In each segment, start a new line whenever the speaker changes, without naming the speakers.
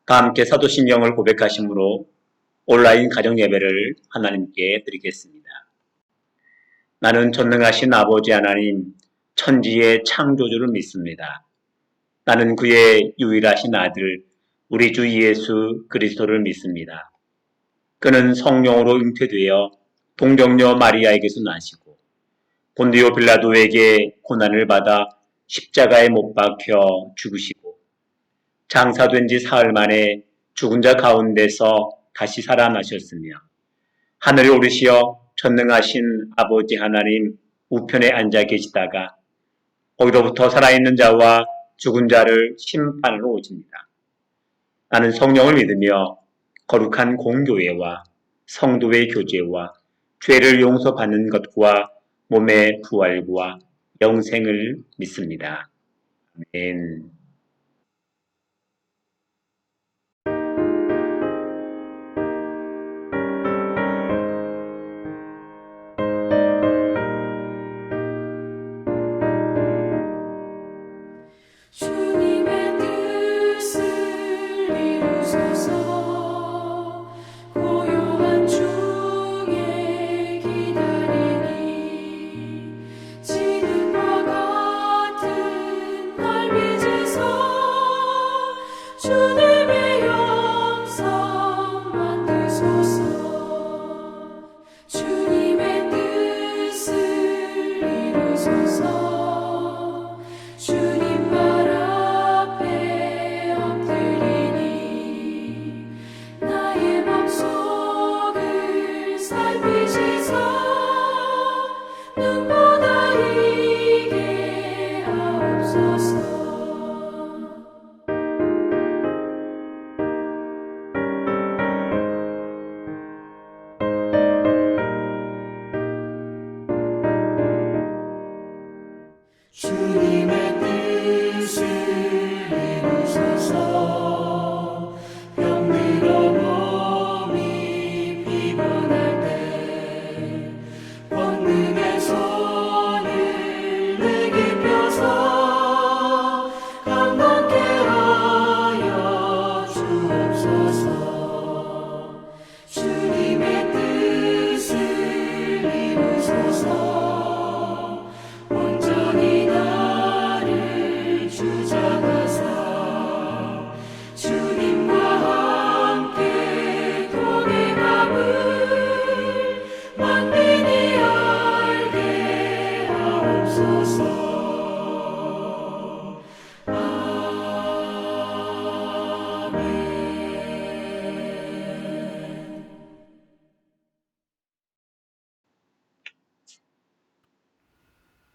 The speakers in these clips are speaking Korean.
다 함께 사도신경을 고백하심으로 온라인 가정 예배를 하나님께 드리겠습니다. 나는 전능하신 아버지 하나님, 천지의 창조주를 믿습니다. 나는 그의 유일하신 아들, 우리 주 예수 그리스도를 믿습니다. 그는 성령으로 잉태되어 동정녀 마리아에게서 나시고 본디오 빌라도에게 고난을 받아 십자가에 못 박혀 죽으시고 장사된 지 사흘 만에 죽은 자 가운데서 다시 살아나셨으며 하늘에 오르시어 전능하신 아버지 하나님 우편에 앉아 계시다가 거기로부터 살아있는 자와 죽은 자를 심판하러 오십니다. 나는 성령을 믿으며 거룩한 공교회와 성도의 교제와 죄를 용서받는 것과 몸의 부활과 영생을 믿습니다. 아멘.
주님의 뜻을 이루소서. 고요한 중에 기다리니 지금과 같은 날 빚으소. 주님의 영성 만드소서. 주님의 뜻을 이루소서. 주님 발 앞에 엎드리니 나의 맘속을 살피시소. 눈보다 이게 하옵소서. 주님의 뜻을 이루소서. 병들어 몸이 피곤할 때 권능의 손을 내게 펴서 강건케 하여 주옵소서. 주님의 뜻을 이루소서. 온전히 나를 주장하사 주님과 함께 동행함을 만민이 알게 하옵소서. 아멘.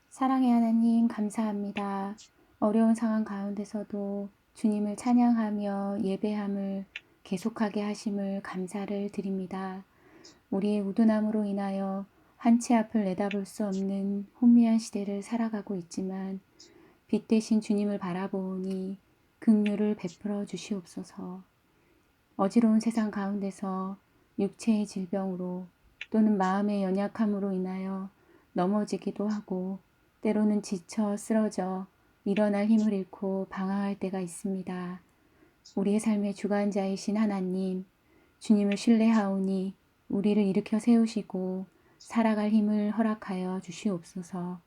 사랑의 하나님, 감사합니다. 어려운 상황 가운데서도 주님을 찬양하며 예배함을 계속하게 하심을 감사를 드립니다. 우리의 우둔함으로 인하여 한치 앞을 내다볼 수 없는 혼미한 시대를 살아가고 있지만 빛 대신 주님을 바라보니 긍휼을 베풀어 주시옵소서. 어지러운 세상 가운데서 육체의 질병으로 또는 마음의 연약함으로 인하여 넘어지기도 하고 때로는 지쳐 쓰러져 일어날 힘을 잃고 방황할 때가 있습니다. 우리의 삶의 주관자이신 하나님, 주님을 신뢰하오니 우리를 일으켜 세우시고 살아갈 힘을 허락하여 주시옵소서.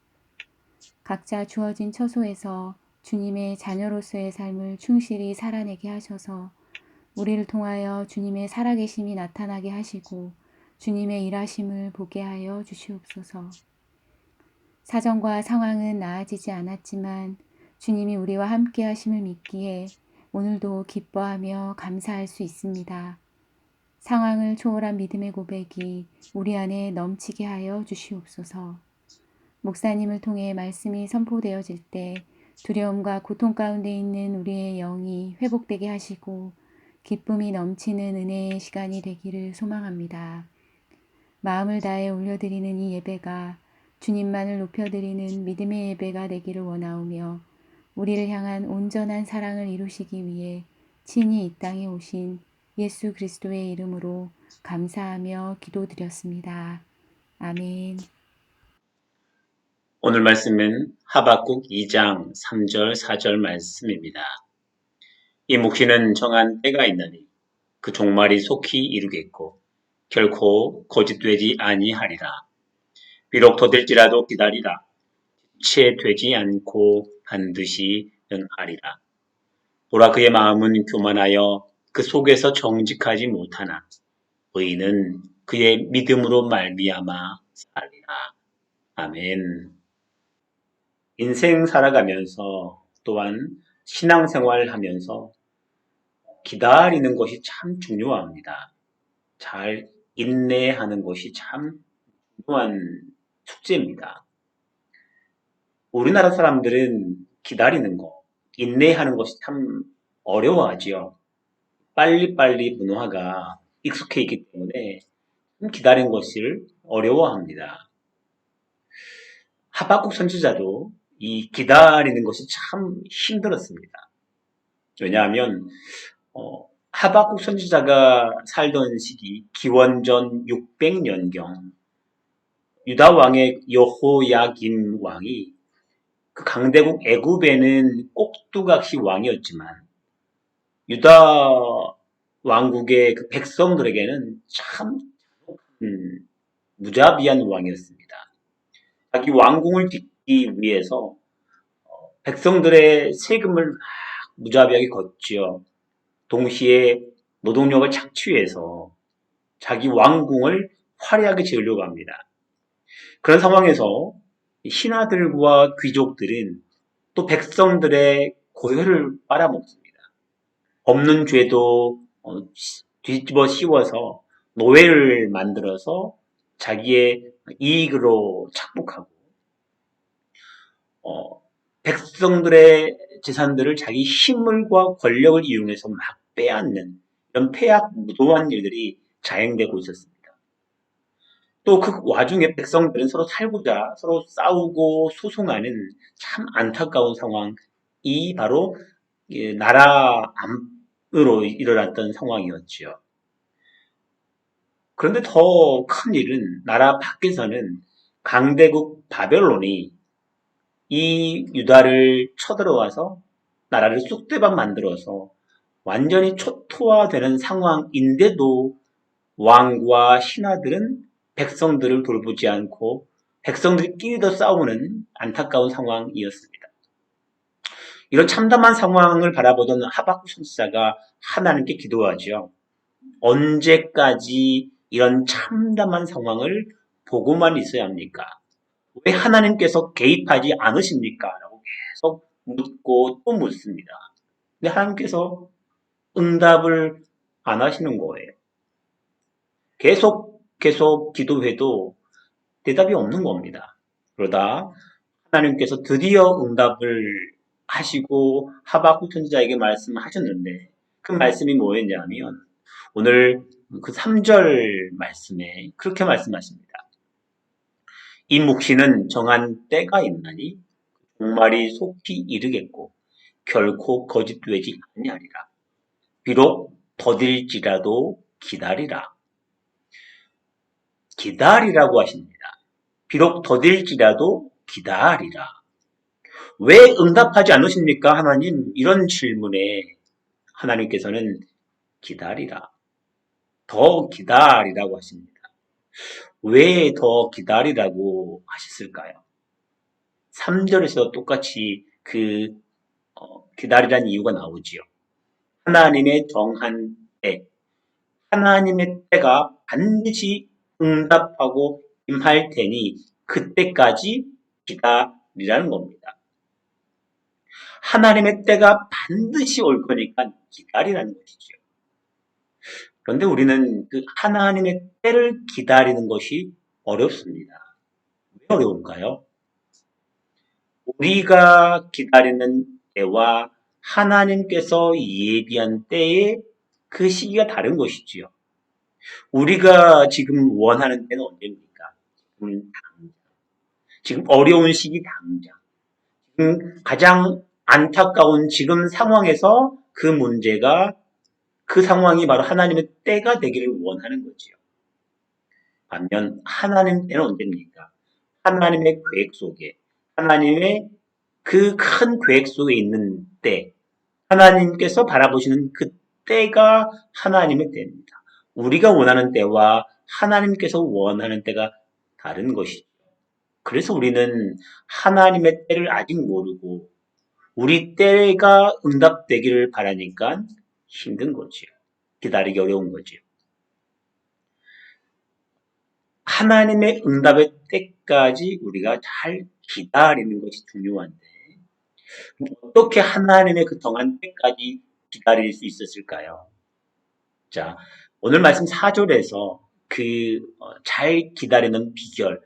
각자 주어진 처소에서 주님의 자녀로서의 삶을 충실히 살아내게 하셔서 우리를 통하여 주님의 살아계심이 나타나게 하시고 주님의 일하심을 보게 하여 주시옵소서. 사정과 상황은 나아지지 않았지만 주님이 우리와 함께 하심을 믿기에 오늘도 기뻐하며 감사할 수 있습니다. 상황을 초월한 믿음의 고백이 우리 안에 넘치게 하여 주시옵소서. 목사님을 통해 말씀이 선포되어질 때 두려움과 고통 가운데 있는 우리의 영이 회복되게 하시고 기쁨이 넘치는 은혜의 시간이 되기를 소망합니다. 마음을 다해 올려드리는 이 예배가 주님만을 높여드리는 믿음의 예배가 되기를 원하오며 우리를 향한 온전한 사랑을 이루시기 위해 친히 이 땅에 오신 예수 그리스도의 이름으로 감사하며 기도드렸습니다. 아멘.
오늘 말씀은 하박국 2장 3절 4절 말씀입니다. 이 묵시는 정한 때가 있나니 그 종말이 속히 이루겠고 결코 거짓되지 아니하리라. 비록 더딜지라도 기다리라. 지체되지 않고 반드시 응하리라. 보라 그의 마음은 교만하여 그 속에서 정직하지 못하나 의인은 그의 믿음으로 말미암아 살리라. 아멘. 인생 살아가면서 또한 신앙생활 하면서 기다리는 것이 참 중요합니다. 잘 인내하는 것이 참 중요한 숙제입니다. 우리나라 사람들은 기다리는 거, 인내하는 것이 참 어려워하지요. 빨리빨리 문화가 익숙해 있기 때문에 기다리는 것을 어려워합니다. 하박국 선지자도 이 기다리는 것이 참 힘들었습니다. 왜냐하면 하박국 선지자가 살던 시기 기원전 600년경 유다 왕의 여호야김 왕이 그 강대국 애굽에는 꼭두각시 왕이었지만 유다 왕국의 그 백성들에게는 참 무자비한 왕이었습니다. 자기 왕궁을 짓기 위해서 백성들의 세금을 막 무자비하게 걷지요. 동시에 노동력을 착취해서 자기 왕궁을 화려하게 지으려고 합니다. 그런 상황에서 신하들과 귀족들은 또 백성들의 고혈을 빨아먹습니다. 없는 죄도 뒤집어 씌워서 노예를 만들어서 자기의 이익으로 착복하고 백성들의 재산들을 자기 힘을과 권력을 이용해서 막 빼앗는 이런 폐악무도한 일들이 자행되고 있었습니다. 또 그 와중에 백성들은 서로 살고자 서로 싸우고 소송하는 참 안타까운 상황이 바로 나라 안으로 일어났던 상황이었지요. 그런데 더 큰 일은 나라 밖에서는 강대국 바벨론이 이 유다를 쳐들어와서 나라를 쑥대밭 만들어서 완전히 초토화되는 상황인데도 왕과 신하들은 백성들을 돌보지 않고 백성들끼리도 싸우는 안타까운 상황이었습니다. 이런 참담한 상황을 바라보던 하박국 선지자가 하나님께 기도하죠. 언제까지 이런 참담한 상황을 보고만 있어야 합니까? 왜 하나님께서 개입하지 않으십니까? 라고 계속 묻고 또 묻습니다. 근데 하나님께서 응답을 안 하시는 거예요. 계속 기도해도 대답이 없는 겁니다. 그러다 하나님께서 드디어 응답을 하시고 하박국 선지자에게 말씀하셨는데 그 말씀이 뭐였냐면 오늘 그 3절 말씀에 그렇게 말씀하십니다. 이 묵시는 정한 때가 있나니 종말이 속히 이르겠고 결코 거짓되지 아니하리라. 비록 더딜지라도 기다리라. 기다리라고 하십니다. 비록 더딜지라도 기다리라. 왜 응답하지 않으십니까? 하나님, 이런 질문에 하나님께서는 기다리라. 더 기다리라고 하십니다. 왜 더 기다리라고 하셨을까요? 3절에서 똑같이 기다리라는 이유가 나오지요. 하나님의 정한 때, 하나님의 때가 반드시 응답하고 임할 테니 그때까지 기다리라는 겁니다. 하나님의 때가 반드시 올 거니까 기다리라는 것이죠. 그런데 우리는 그 하나님의 때를 기다리는 것이 어렵습니다. 왜 어려울까요? 우리가 기다리는 때와 하나님께서 예비한 때의 그 시기가 다른 것이지요. 우리가 지금 원하는 때는 언제입니까? 지금 어려운 시기 당장. 지금 가장 안타까운 지금 상황에서 그 문제가 그 상황이 바로 하나님의 때가 되기를 원하는 거지요. 반면 하나님 때는 언제입니까? 하나님의 계획 속에 하나님의 그 큰 계획 속에 있는 때 하나님께서 바라보시는 그 때가 하나님의 때입니다. 우리가 원하는 때와 하나님께서 원하는 때가 다른 것이죠. 그래서 우리는 하나님의 때를 아직 모르고 우리 때가 응답되기를 바라니까 힘든 거지요. 기다리기 어려운 거지요. 하나님의 응답의 때까지 우리가 잘 기다리는 것이 중요한데 어떻게 하나님의 그 정한 때까지 기다릴 수 있었을까요? 자, 오늘 말씀 4절에서 잘 기다리는 비결,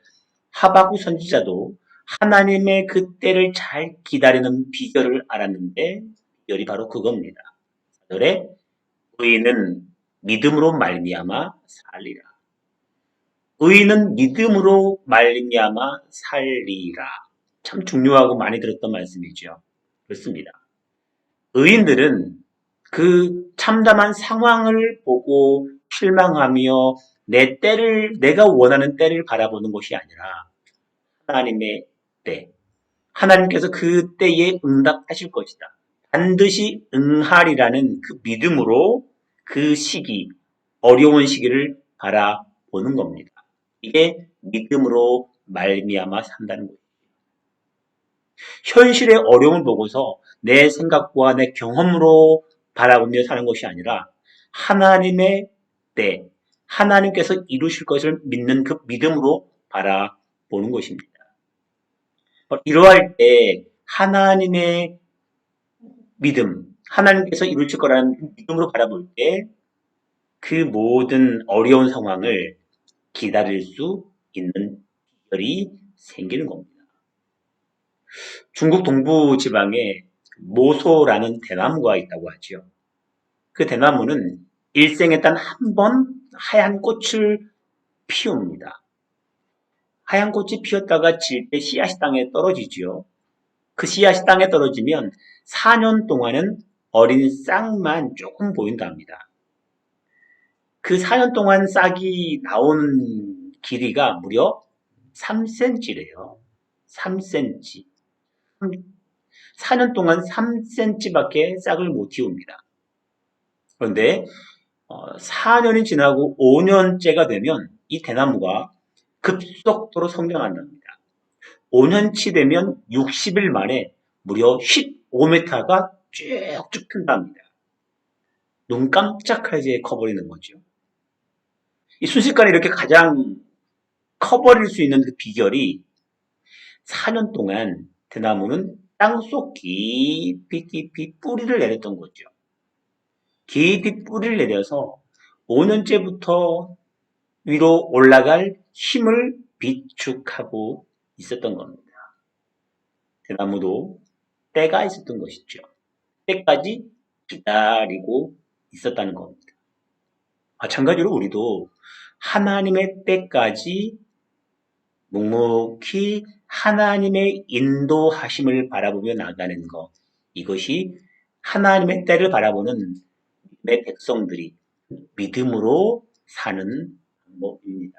하박국 선지자도 하나님의 그 때를 잘 기다리는 비결을 알았는데 비결이 바로 그겁니다. 4절에 의인은 믿음으로 말미암아 살리라. 의인은 믿음으로 말미암아 살리라. 참 중요하고 많이 들었던 말씀이죠. 그렇습니다. 의인들은 그 참담한 상황을 보고 실망하며 내가 원하는 때를 바라보는 것이 아니라 하나님의 때, 하나님께서 그 때에 응답하실 것이다. 반드시 응하리라는 그 믿음으로 그 시기, 어려운 시기를 바라보는 겁니다. 이게 믿음으로 말미암아 산다는 거예요. 현실의 어려움을 보고서 내 생각과 내 경험으로 바라보며 사는 것이 아니라 하나님의 때, 하나님께서 이루실 것을 믿는 그 믿음으로 바라보는 것입니다. 이러할 때 하나님의 믿음, 하나님께서 이루실 거라는 믿음으로 바라볼 때 그 모든 어려운 상황을 기다릴 수 있는 비결이 생기는 겁니다. 중국 동부 지방에 모소라는 대나무가 있다고 하죠. 그 대나무는 일생에 단 한 번 하얀 꽃을 피웁니다. 하얀 꽃이 피었다가 질 때 씨앗이 땅에 떨어지지요. 그 씨앗이 땅에 떨어지면 4년 동안은 어린 싹만 조금 보인답니다. 그 4년 동안 싹이 나온 길이가 무려 3cm래요. 3cm. 4년 동안 3cm밖에 싹을 못 틔웁니다. 그런데 4년이 지나고 5년째가 되면 이 대나무가 급속도로 성장한답니다. 5년치 되면 60일 만에 무려 15m가 쭉쭉 큰답니다. 눈 깜짝할 새에 커버리는 거죠. 이 순식간에 이렇게 가장 커버릴 수 있는 그 비결이 4년 동안 대나무는 땅속 깊이 뿌리를 내렸던 거죠. 깊이 뿌리를 내려서 5년째부터 위로 올라갈 힘을 비축하고 있었던 겁니다. 대나무도 때가 있었던 것이죠. 때까지 기다리고 있었다는 겁니다. 마찬가지로 우리도 하나님의 때까지 묵묵히 하나님의 인도하심을 바라보며 나가는 것, 이것이 하나님의 때를 바라보는 내 백성들이 믿음으로 사는 방법입니다.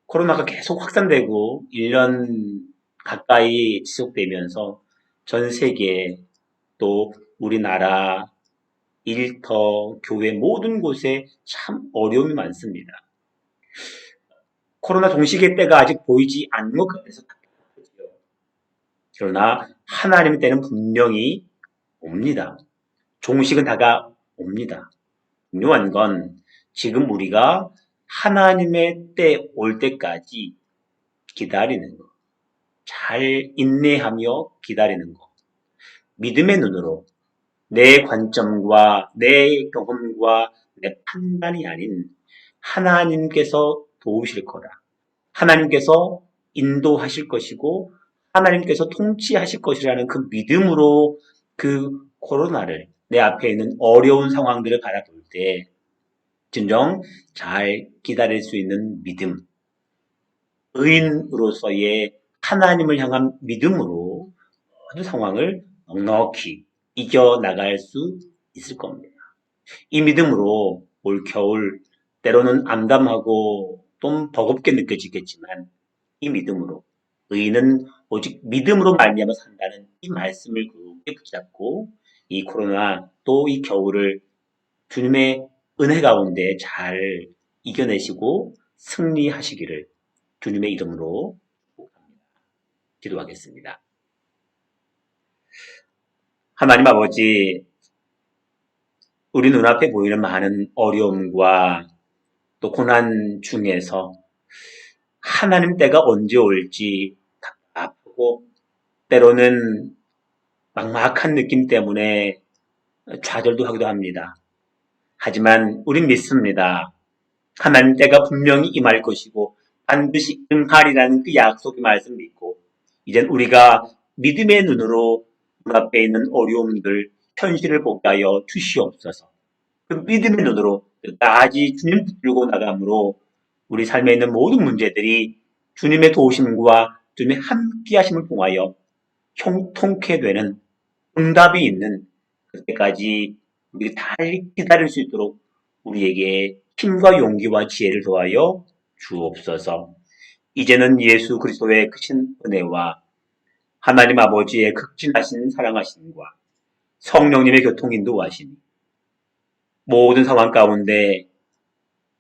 코로나가 계속 확산되고 1년 가까이 지속되면서 전 세계 또 우리나라, 일터, 교회 모든 곳에 참 어려움이 많습니다. 코로나 종식의 때가 아직 보이지 않는 것 같아서 답답하지요. 그러나 하나님의 때는 분명히 옵니다. 종식은 다가옵니다. 중요한 건 지금 우리가 하나님의 때 올 때까지 기다리는 것, 잘 인내하며 기다리는 것, 믿음의 눈으로 내 관점과 내 경험과 내 판단이 아닌 하나님께서 도우실 거라, 하나님께서 인도하실 것이고 하나님께서 통치하실 것이라는 그 믿음으로 그 코로나를, 내 앞에 있는 어려운 상황들을 바라볼 때 진정 잘 기다릴 수 있는 믿음, 의인으로서의 하나님을 향한 믿음으로 모든 상황을 넉넉히 이겨나갈 수 있을 겁니다. 이 믿음으로 올 겨울 때로는 암담하고 좀 버겁게 느껴지겠지만 이 믿음으로 의인은 오직 믿음으로 말미암아 산다는 이 말씀을 굳게 붙잡고 이 코로나 또 이 겨울을 주님의 은혜 가운데 잘 이겨내시고 승리하시기를 주님의 이름으로 축복합니다. 기도하겠습니다. 하나님 아버지, 우리 눈앞에 보이는 많은 어려움과 또 고난 중에서 하나님 때가 언제 올지 답답하고 때로는 막막한 느낌 때문에 좌절도 하기도 합니다. 하지만 우린 믿습니다. 하나님 때가 분명히 임할 것이고 반드시 응하리라는 그 약속의 말씀 믿고 이젠 우리가 믿음의 눈으로 눈앞에 있는 어려움들, 현실을 보게 하여 주시옵소서. 그 믿음의 눈으로 끝까지 주님 붙들고 나감으로 우리 삶에 있는 모든 문제들이 주님의 도우심과 주님의 함께 하심을 통하여 형통케 되는 응답이 있는 그때까지 우리 잘 기다릴 수 있도록 우리에게 힘과 용기와 지혜를 더하여 주옵소서. 이제는 예수 그리스도의 크신 은혜와 하나님 아버지의 극진하신 사랑하심과 성령님의 교통 인도하심이 모든 상황 가운데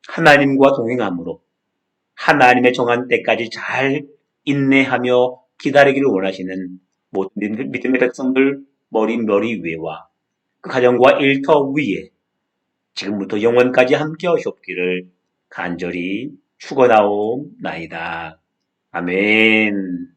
하나님과 동행함으로 하나님의 정한 때까지 잘 인내하며 기다리기를 원하시는 모든 믿음의 백성들 머리 위에와 그 가정과 일터 위에 지금부터 영원까지 함께 하시옵기를 간절히 축원하옵나이다. 아멘.